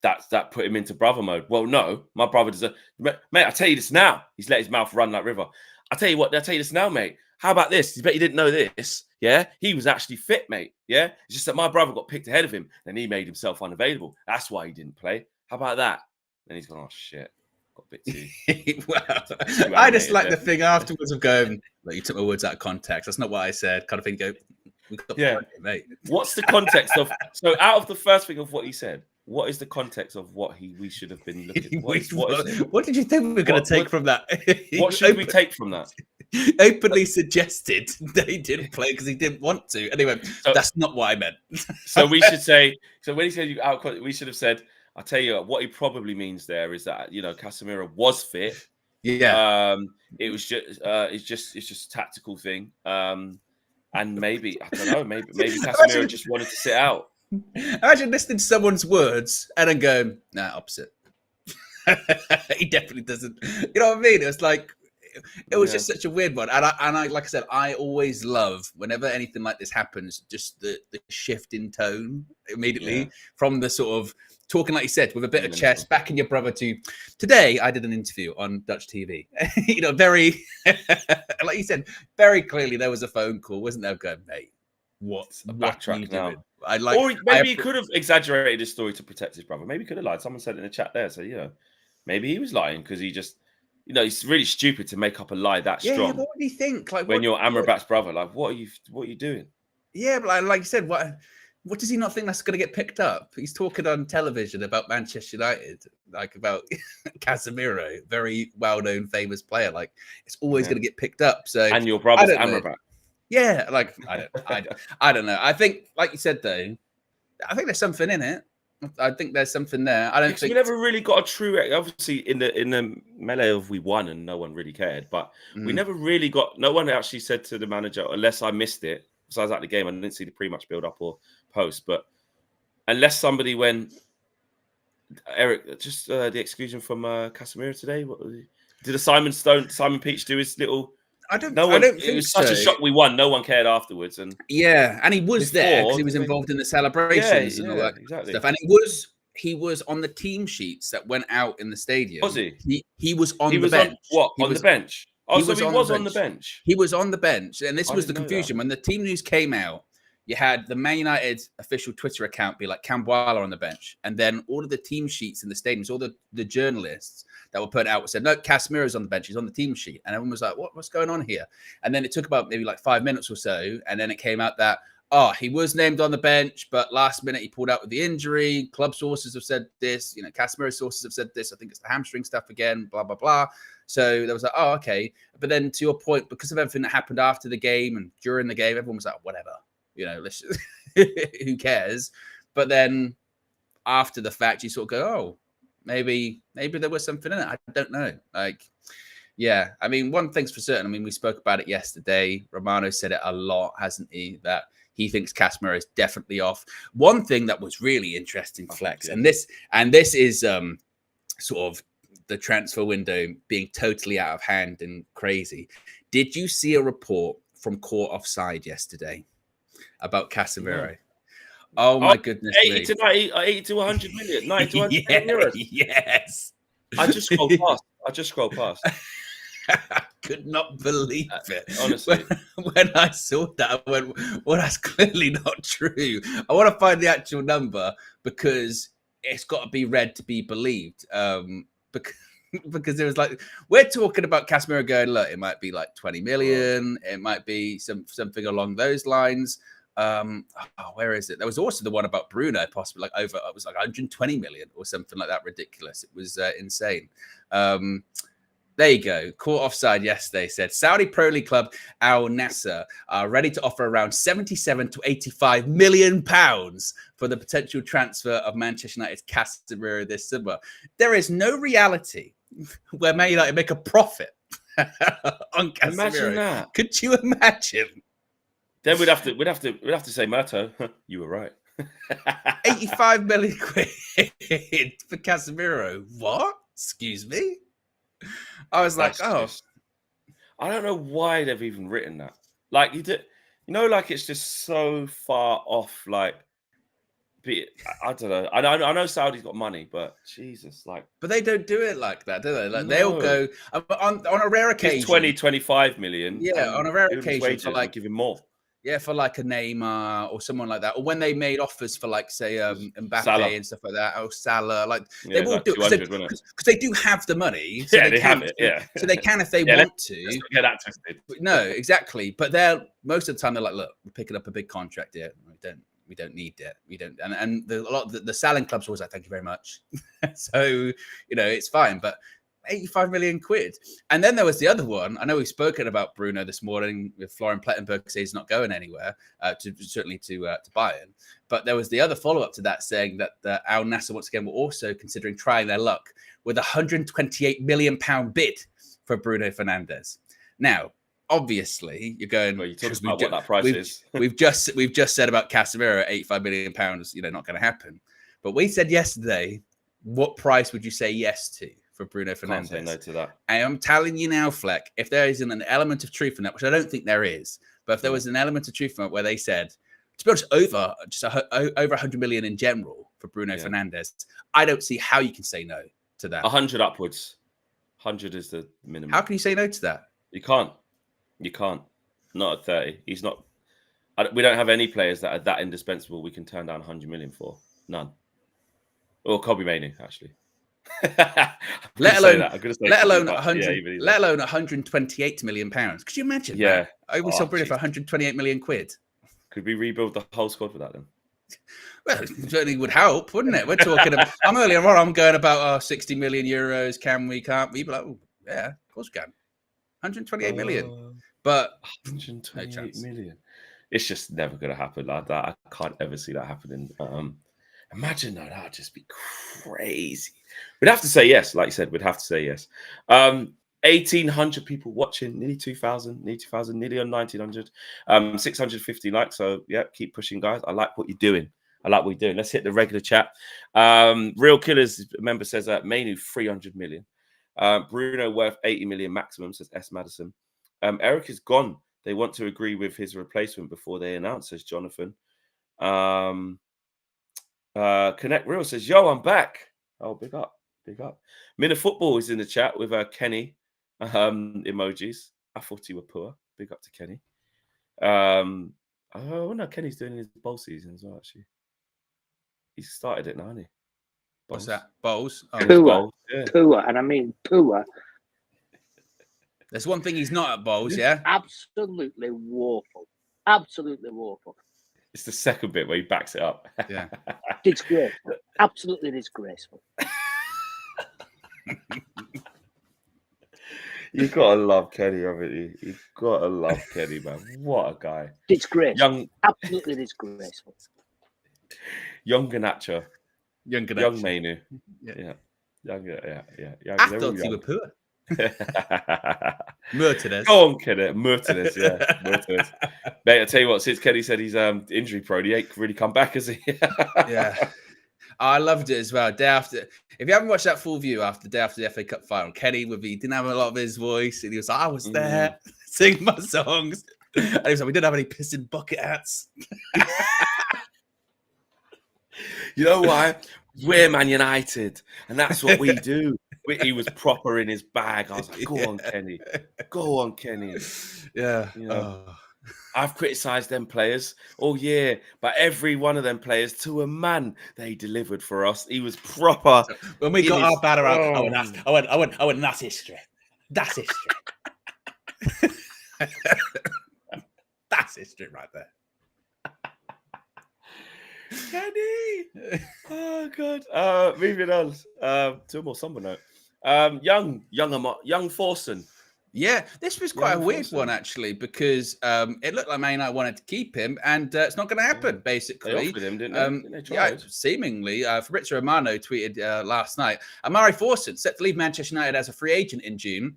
that put him into brother mode. Well, no, my brother does. Mate, I tell you this now. He's let his mouth run like river. I tell you what. I tell you this now, mate. How about this? You bet you didn't know this. Yeah, he was actually fit, mate. Yeah, it's just that my brother got picked ahead of him, and he made himself unavailable. That's why he didn't play. How about that? Then he's gone, oh shit, got a bit too. Well, I just like the thing afterwards of going, you took my words out of context. That's not what I said. Kind of thing. Mate. What's the context of? So out of the first thing of what he said, what is the context of what we should have been looking? What did you think we were going to take from that? What should we take from that? Openly suggested that he didn't play because he didn't want to. Anyway, that's not what I meant. So we should say. So when he said you out, we should have said. I'll tell you what he probably means there is that Casemiro was fit. Yeah. It was just. It's just a tactical thing. And maybe I don't know. Maybe Casemiro just wanted to sit out. Imagine listening to someone's words and then going, nah, opposite. He definitely doesn't. You know what I mean? It was like it was just such a weird one. And I, like I said, I always love whenever anything like this happens, just the shift in tone immediately from the sort of talking, like you said, with a bit of chest, backing your brother to. Today, I did an interview on Dutch TV. Very, like you said, very clearly there was a phone call, wasn't there? Going, mate, what are you doing? Or maybe he could have exaggerated his story to protect his brother. Maybe he could have lied. Someone said in the chat there, so maybe he was lying because he just, it's really stupid to make up a lie that strong. Yeah, what do you think? Like when you're Amrabat's brother, like what are you doing? Yeah, but like you said, what does he not think that's going to get picked up? He's talking on television about Manchester United, like about Casemiro, very well-known, famous player. Like it's always going to get picked up. So and your brother's Amrabat. Yeah, like I don't know. I think, like you said though, I think there's something in it. I think there's something there. I don't think we never really got a true. Obviously, in the melee of we won and no one really cared, but we never really got. No one actually said to the manager, unless I missed it. So I was at the game and I didn't see the pre-match build-up or post, but unless somebody went, Erik, just the exclusion from Casemiro today. Did Simon Peach do his little? I don't think it was such a shock we won. No one cared afterwards, and and he was there because he was involved in the celebrations and all that stuff. And he was on the team sheets that went out in the stadium. Was he? He was on the bench. On the bench? Oh, so he was on the bench. He was on the bench, and this was the confusion when the team news came out. You had the Man United official Twitter account be like Camboila on the bench, and then all of the team sheets in the stadiums, all the journalists that were put out said, no, Casemiro's on the bench. He's on the team sheet. And everyone was like, what's going on here? And then it took about maybe like 5 minutes or so. And then it came out that, he was named on the bench, but last minute he pulled out with the injury. Club sources have said this, Casemiro sources have said this. I think it's the hamstring stuff again, blah, blah, blah. So there was like, okay. But then to your point, because of everything that happened after the game and during the game, everyone was like, whatever, let's just, who cares? But then after the fact, you sort of go, oh, maybe there was something in it. I don't know. I mean, one thing's for certain. I mean, we spoke about it yesterday. Romano said it a lot, hasn't he? That he thinks Casemiro is definitely off. One thing that was really interesting, Flex, and this is sort of the transfer window being totally out of hand and crazy. Did you see a report from Court Offside yesterday about Casemiro? No. Oh my goodness! 80 to 100 million, 90 to 100 million euros. Yes. I just scrolled past. I could not believe it. Honestly. When I saw that, I went, well, that's clearly not true. I want to find the actual number because it's got to be read to be believed. Because it was like, we're talking about Casemiro going, look, it might be like 20 million. It might be something along those lines. Where is it? There was also the one about Bruno, possibly like it was like 120 million or something like that. Ridiculous. It was insane. There you go. Caught offside yesterday said Saudi Pro League club Al Nassr are ready to offer around 77 to 85 million pounds for the potential transfer of Manchester United's Casemiro this summer. There is no reality where Man United make a profit on Casemiro. Imagine that. Could you imagine? Then we'd have to say, Mato, you were right. 85 million quid for Casemiro. What? Excuse me? I was like, I don't know why they've even written that. Like, like it's just so far off. Like, I don't know. I know Saudi's got money, but Jesus, like. But they don't do it like that, do they? Like, they'll go on a rare occasion. 20, 25 million. Yeah, on a rare occasion for like give him more. Yeah, for like a Neymar or someone like that, or when they made offers for like, say, Mbappe Salah. And stuff like that, or Salah, like they will do it because they do have the money. So they have it. Yeah, so they can if they want to. Get that twisted. No, exactly. But they're most of the time they're like, look, we're picking up a big contract here. We don't need it. We don't. And a lot of the selling clubs always like, thank you very much. So it's fine, but. 85 million quid. And then there was the other one. I know we've spoken about Bruno this morning with Florian Plettenberg saying he's not going anywhere, certainly to Bayern. But there was the other follow-up to that saying that Al Nassr once again were also considering trying their luck with a £128 million bid for Bruno Fernandes. Now, obviously, you're going. Well, you talk about what that price is. we've just said about Casemiro at £85 million, not going to happen. But we said yesterday, what price would you say yes to for Bruno Fernandes. Can't say no to that. And I'm telling you now, Fleck, if there isn't an element of truth in that, which I don't think there is, but if there was an element of truth in it where they said, to be honest, over 100 million in general for Bruno Fernandes, I don't see how you can say no to that. 100 upwards. 100 is the minimum. How can you say no to that? You can't. You can't. Not at 30. He's not. We don't have any players that are that indispensable we can turn down 100 million for. None. Or Kobe Mainoo, actually. let alone 128 million pounds. Could you imagine? Yeah. We saw Bruno for 128 million quid. Could we rebuild the whole squad with that then? Well, it certainly would help, wouldn't it? We're talking about, I'm earlier on, I'm going about 60 million euros. Can we, can't we? But like, yeah, of course we can. 128 million. But 128 million. It's just never going to happen like that. I can't ever see that happening. Imagine though, that would just be crazy. We'd have to say yes. Like you said, we'd have to say yes. 1,800 people watching, nearly 2,000, nearly on 1,900, 650 likes. So yeah, keep pushing, guys. I like what you're doing. Let's hit the regular chat. Real Killers member says that Mainoo 300 million. Bruno worth 80 million maximum, says S. Madison. Erik is gone. They want to agree with his replacement before they announce, says Jonathan. Connect Real says, yo, I'm back. Oh, big up. Mina Football is in the chat with Kenny emojis. I thought he were poor. Big up to Kenny. Oh no, Kenny's doing his bowl season as well, actually. He's started it now, hasn't he? What's that? Bowls? Poor. Bowls, yeah. Poor, and I mean poor. There's one thing he's not at bowls, yeah? Absolutely woeful. Absolutely woeful. It's the second bit where he backs it up. Yeah. Disgraceful. Absolutely disgraceful. You've got to love Kenny, haven't you? You've got to love Kenny, man. What a guy. Disgraceful. Absolutely disgraceful. Young Ganacho. Young Mainoo. Yeah. I thought he were poor. Martinez. Go on, Kenny. Martinez, yeah. Martinez. Mate, I tell you what, since Kenny said he's injury prone, he ain't really come back, has he? Yeah. I loved it as well. Day after, if you haven't watched that full view after the day after the FA Cup final, Kenny didn't have a lot of his voice, and he was like, I was there singing my songs. And he was like, we didn't have any pissing bucket hats. You know why? We're Man United, and that's what we do. He was proper in his bag. I was like, go on, Kenny. Go on, Kenny. Yeah. You know, I've criticised them players all year, but every one of them players, to a man, they delivered for us. He was proper. When we got our banner out, I went, that's history. That's history. That's history right there. Kenny. Oh God. Moving on to a more somber note. Young Forson. Yeah, this was quite a weird one actually, because it looked like Man United wanted to keep him, and it's not going to happen. Basically, They offered him, didn't they? Yeah, seemingly. Fabrizio Romano tweeted last night: Amari Forson set to leave Manchester United as a free agent in June.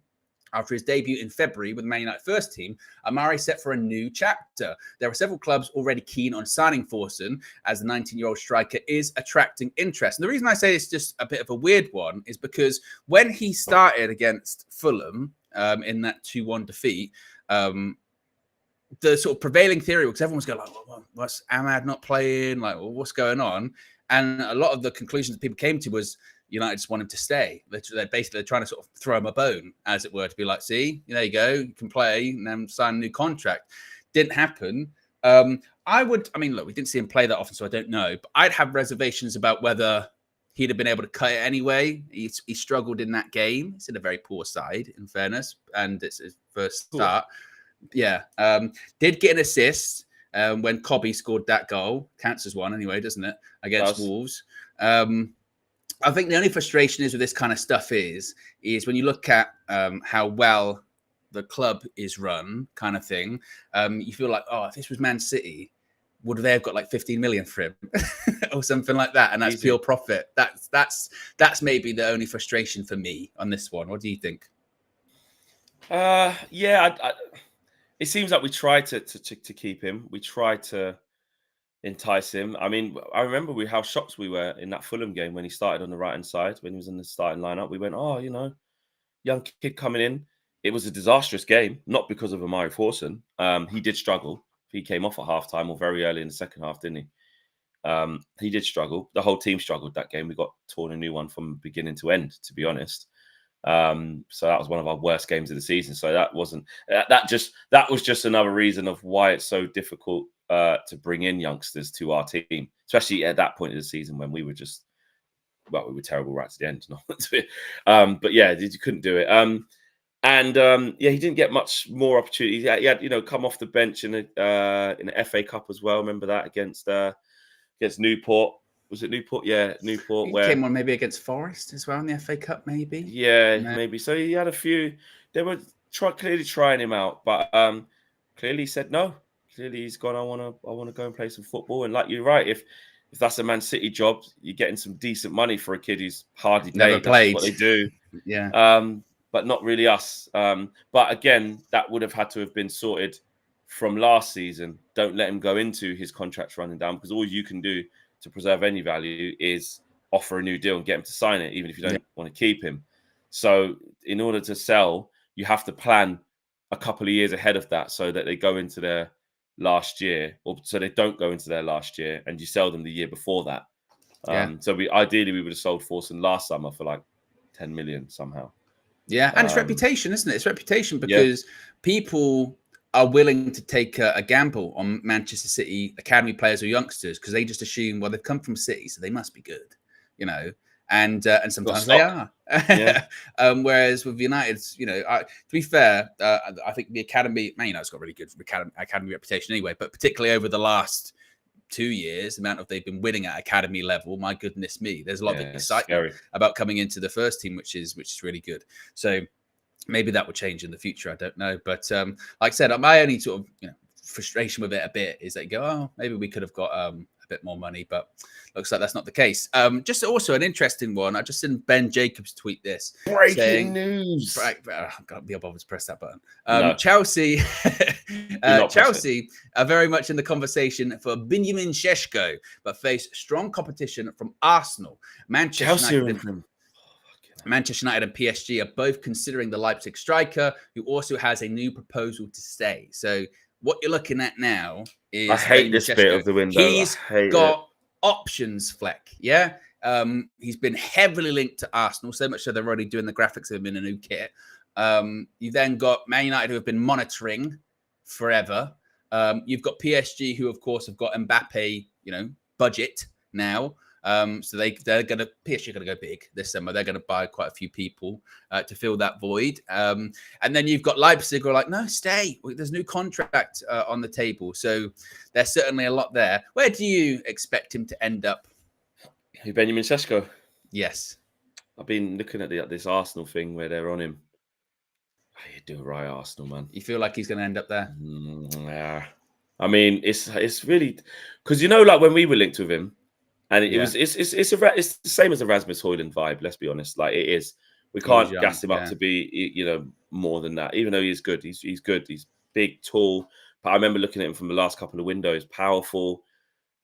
After his debut in February with the Man United first team, Amari set for a new chapter. There are several clubs already keen on signing Forson, as the 19-year-old striker is attracting interest. And the reason I say it's just a bit of a weird one is because when he started against Fulham in that 2-1 defeat, the sort of prevailing theory, because everyone was going like, what's Ahmad not playing? Like, what's going on? And a lot of the conclusions that people came to was United just want him to stay. They're basically trying to sort of throw him a bone, as it were, to be like, see, there you go, you can play and then sign a new contract. Didn't happen. Look, we didn't see him play that often, so I don't know. But I'd have reservations about whether he'd have been able to cut it anyway. He struggled in that game. He's in a very poor side, in fairness, and it's his first start. Yeah. Did get an assist when Kobe scored that goal. Counts as one anyway, doesn't it? Against Wolves. I think the only frustration is with this kind of stuff is when you look at how well the club is run, kind of thing. You feel like, if this was Man City, would they have got like 15 million for him or something like that? And that's pure profit. That's maybe the only frustration for me on this one. What do you think? It seems like we tried to keep him. We tried to entice him. I mean, I remember how shocked we were in that Fulham game when he started on the right hand side, when he was in the starting lineup. We went, oh, young kid coming in. It was a disastrous game, not because of Amari Forson. He did struggle. He came off at halftime or very early in the second half, didn't he? He did struggle. The whole team struggled that game. We got torn a new one from beginning to end, to be honest. So that was one of our worst games of the season. So that was just another reason of why it's so difficult to bring in youngsters to our team, especially at that point of the season when we were just, well, we were terrible right to the end. But yeah, you couldn't do it. Yeah, he didn't get much more opportunities. He had come off the bench in the FA Cup as well. Remember that against Newport. Was it Newport? Yeah, Newport. He came on maybe against Forest as well in the FA Cup, maybe. Yeah, maybe. So he had a few. They were clearly trying him out, but clearly he said no. Clearly he's gone, I want to go and play some football. And like you're right, if that's a Man City job, you're getting some decent money for a kid who's hardly never played. That's what they do. Yeah. But not really us. But again, that would have had to have been sorted from last season. Don't let him go into his contracts running down, because all you can do to preserve any value is offer a new deal and get him to sign it, even if you don't want to keep him. So in order to sell, you have to plan a couple of years ahead of that so that they go into their last year, or so they don't go into their last year, and you sell them the year before that. So ideally we would have sold Forson last summer for like 10 million somehow. Yeah, and it's reputation, isn't it? It's reputation, because people are willing to take a gamble on Manchester City academy players or youngsters, because they just assume, well, they've come from City, so they must be good, and sometimes they are. Whereas with United's, to be fair, I think the academy, Man United's got really good academy reputation anyway, but particularly over the last 2 years, the amount of they've been winning at academy level, my goodness me, there's a lot of excitement about coming into the first team, which is really good. So maybe that will change in the future. I don't know. But like I said, my only sort of frustration with it a bit is that you go, oh, maybe we could have got a bit more money, but looks like that's not the case. Just also an interesting one. I just seen Ben Jacobs tweet this. Breaking news. I can't be bothered to press that button. No. Chelsea are very much in the conversation for Benjamin Šeško, but face strong competition from Arsenal. Manchester United and PSG are both considering the Leipzig striker, who also has a new proposal to stay. So what you're looking at now is... I hate this bit of the window. He's got options, Fleck. Yeah? He's been heavily linked to Arsenal, so much so they're already doing the graphics of him in a new kit. You then got Man United, who have been monitoring forever. You've got PSG, who, of course, have got Mbappe, budget now. So they're going to, PSG are going to go big this summer. They're going to buy quite a few people to fill that void. And then you've got Leipzig who are like, no, stay. There's a new contract on the table. So there's certainly a lot there. Where do you expect him to end up? Benjamin Šeško? Yes. I've been looking at this Arsenal thing where they're on him. Oh, you do right, Arsenal, man. You feel like he's going to end up there? Yeah. I mean, it's really... Because, like when we were linked with him, and it's the same as a Rasmus Højlund vibe. Let's be honest, like it is. We can't gas him up to be more than that. Even though he's good, he's good. He's big, tall. But I remember looking at him from the last couple of windows. Powerful,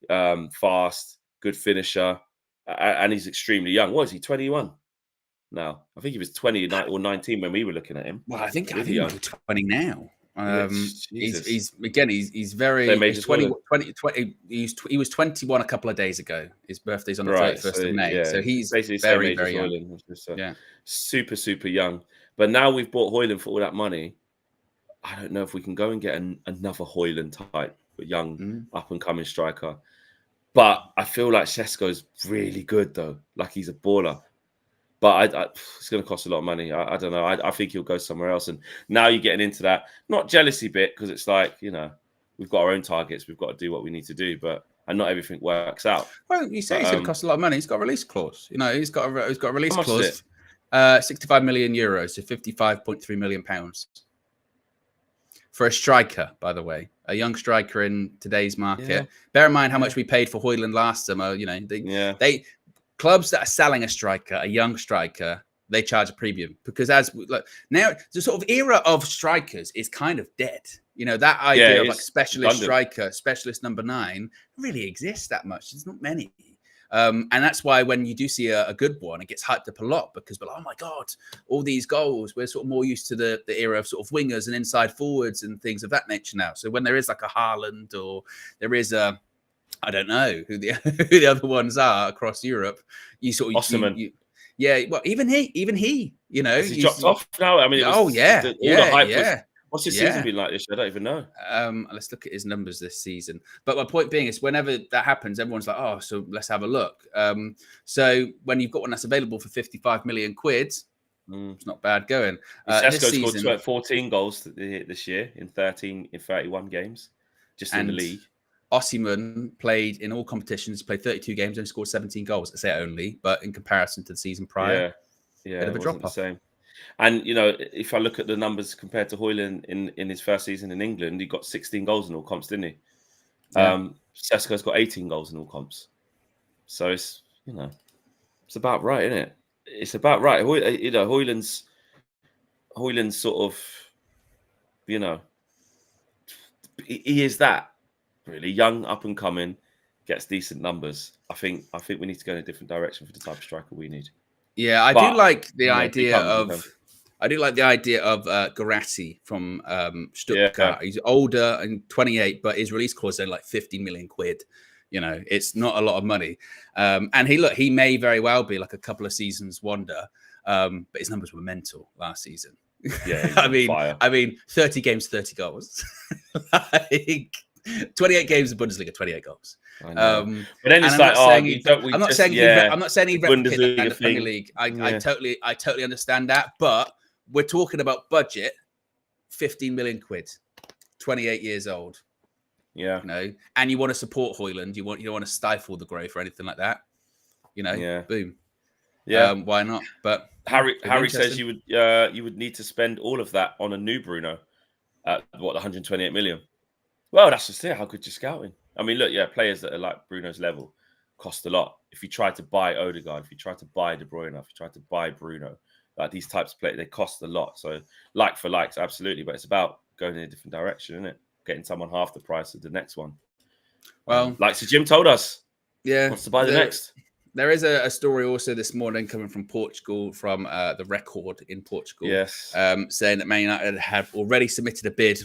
fast, good finisher, and he's extremely young. What is he? 21 now. I think he was 20 or 19 when we were looking at him. Well, I think he's 20 now. He's very he's 20, he was 21 a couple of days ago. His birthday's on the 31st of May. So he's basically very, very young. Super, super young. But now we've bought Højlund for all that money. I don't know if we can go and get another Højlund type, but young, up and coming striker. But I feel like Šeško's really good though. Like he's a baller. But it's going to cost a lot of money. I don't know. I think he'll go somewhere else. And now you're getting into that, not jealousy bit, because it's like, we've got our own targets. We've got to do what we need to do. And not everything works out. Well, you say it's going to cost a lot of money. He's got a release clause. He's got a release clause. 65 million euros, so 55.3 million pounds. For a striker, by the way. A young striker in today's market. Yeah. Bear in mind how much we paid for Højlund last summer. Clubs that are selling a striker, a young striker, they charge a premium because now the sort of era of strikers is kind of dead. You know, that idea of like it's specialist redundant. striker, specialist number 9 really exists that much. There's not many. And that's why when you do see a good one, it gets hyped up a lot because we're like, oh my God, all these goals. We're sort of more used to the era of sort of wingers and inside forwards and things of that nature now. So when there is like a Haaland or there is a, I don't know who the other ones are across Europe, you sort of, yeah, well, even he, you know, has he dropped off now? I mean, it was, all the hype was. What's his season been like this year? I don't even know. Let's look at his numbers this season. But my point being is whenever that happens, everyone's like, oh, so let's have a look. So when you've got one that's available for 55 million quid, it's not bad going. Sesko scored 14 goals this year in 31 games, just in the league. Osimhen played in all competitions, played 32 games and scored 17 goals. I say only, but in comparison to the season prior, bit of a drop off. Same. And, you know, if I look at the numbers compared to Højlund in his first season in England, he got 16 goals in all comps, didn't he? Yeah. Sesko's got 18 goals in all comps. So it's, you know, it's about right, isn't it? It's about right. You know, Højlund's sort of, you know, he is that really young, up and coming, gets decent numbers. I think we need to go in a different direction for the type of striker we need. Yeah, I do like the idea of Guirassy from Stuttgart. Yeah. He's older and 28, but his release clause is only like 50 million quid. You know, it's not a lot of money. And he may very well be like a couple of seasons wonder. But his numbers were mental last season. Yeah, I mean, 30 games, 30 goals. Like 28 games in Bundesliga, 28 goals. But then it's like, I'm not saying he'd replicate that in the Premier League. I totally understand that, but we're talking about budget, 15 million quid, 28 years old. Yeah, you know, and you want to support Højlund. You don't want to stifle the growth or anything like that. You know, boom. Yeah, why not? But Harry says you would need to spend all of that on a new Bruno at 128 million. Well, that's just it. How good you're scouting. I mean, look, players that are like Bruno's level cost a lot. If you try to buy Odegaard, if you try to buy De Bruyne, if you try to buy Bruno, like these types of players, they cost a lot. So, like for likes, absolutely. But it's about going in a different direction, isn't it? Getting someone half the price of the next one. Well, like Sir Jim told us, wants to buy the next. There is a story also this morning coming from Portugal, from the Record in Portugal. Yes, saying that Man United have already submitted a bid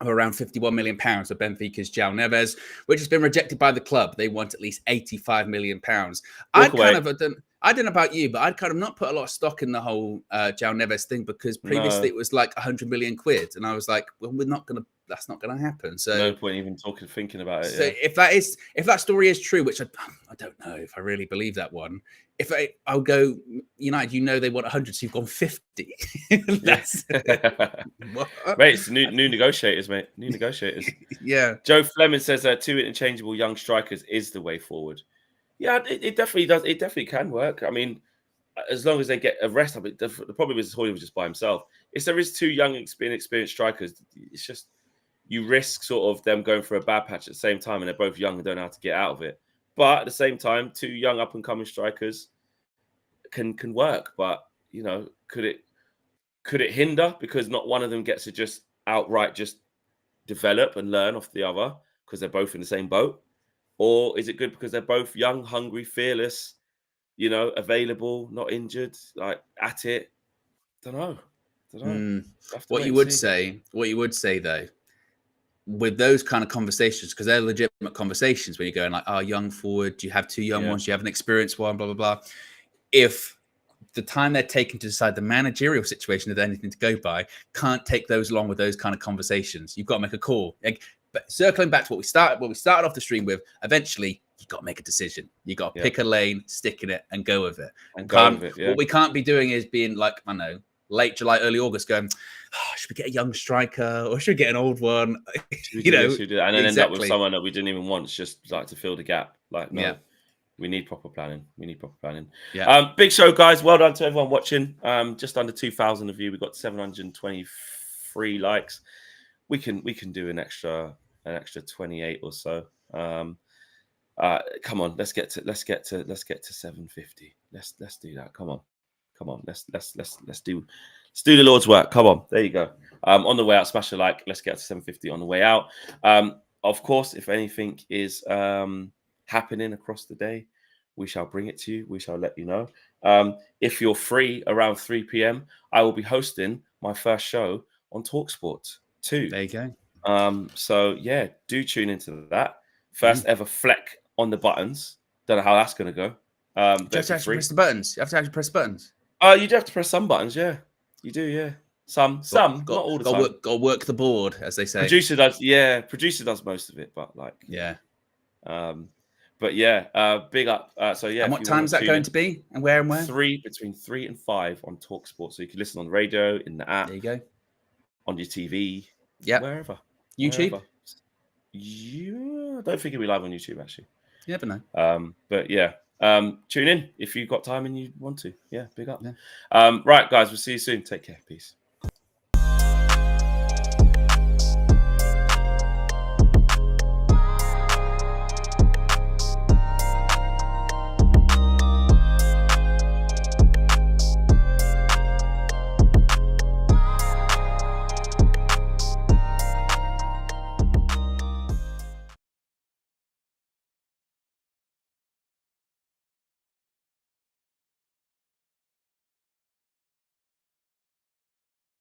of around £51 million for Benfica's João Neves, which has been rejected by the club. They want at least £85 million. I don't know about you, but I'd kind of not put a lot of stock in the whole João Neves thing because previously it was like 100 million quid. And I was like, well, that's not going to happen. So no point even thinking about it. So if that story is true, which I don't know if I really believe that one, I'll go United, you know, they want 100, so you've gone 50. That's mate, it's new negotiators, mate. New negotiators. Yeah. Joe Fleming says 2 interchangeable young strikers is the way forward. Yeah, it definitely does. It definitely can work. I mean, as long as they get a rest of it. The problem is Højlund was just by himself. If there is 2 young, inexperienced strikers, it's just you risk sort of them going for a bad patch at the same time, and they're both young and don't know how to get out of it. But at the same time, 2 young up and coming strikers can work. But you know, could it hinder because not one of them gets to just outright just develop and learn off the other because they're both in the same boat? Or is it good because they're both young, hungry, fearless, you know, available, not injured, like at it? Don't know. What you would say though, with those kind of conversations, because they're legitimate conversations when you're going like, young forward, do you have 2 young ones, do you have an experienced one, blah, blah, blah. If the time they're taking to decide the managerial situation, if there's anything to go by, can't take those long with those kind of conversations. You've got to make a call. But circling back to what we started off the stream with, eventually you got to make a decision. You got to pick a lane, stick in it, and go with it. What we can't be doing is being like, I know, late July, early August, going, should we get a young striker or should we get an old one? You know, and then end up with someone that we didn't even want, just like to fill the gap. Like, no, we need proper planning. Yeah. Big show, guys. Well done to everyone watching. Just under 2,000 of you. We've got 723 likes. We can do an extra 28 or so. Come on, let's get to 750. Let's do that. Come on. Let's do the Lord's work. Come on. There you go. On the way out, smash a like. Let's get to 750 on the way out. Of course, if anything is happening across the day, we shall bring it to you. We shall let you know. If you're free around 3 p.m., I will be hosting my first show on TalkSport 2. There you go. So yeah, do tune into that. First ever Fleck on the buttons. Don't know how that's going to go. You have to actually press the buttons. You have to actually press buttons. You do have to press some buttons, yeah. You do, yeah. Some, not all the time. Got to work the board, as they say. Producer does, yeah. Producer does most of it, but like, yeah. But yeah, big up. So yeah. And what time is that going to be? And where and where? Between 3 and 5 on TalkSport. So you can listen on radio, in the app. There you go. On your TV. Yeah. Wherever. YouTube. Wherever. Yeah, I don't think it'll be live on YouTube actually. You never know. But yeah. Tune in if you've got time and you want to. Yeah, big up. Yeah. Right, guys, we'll see you soon. Take care. Peace.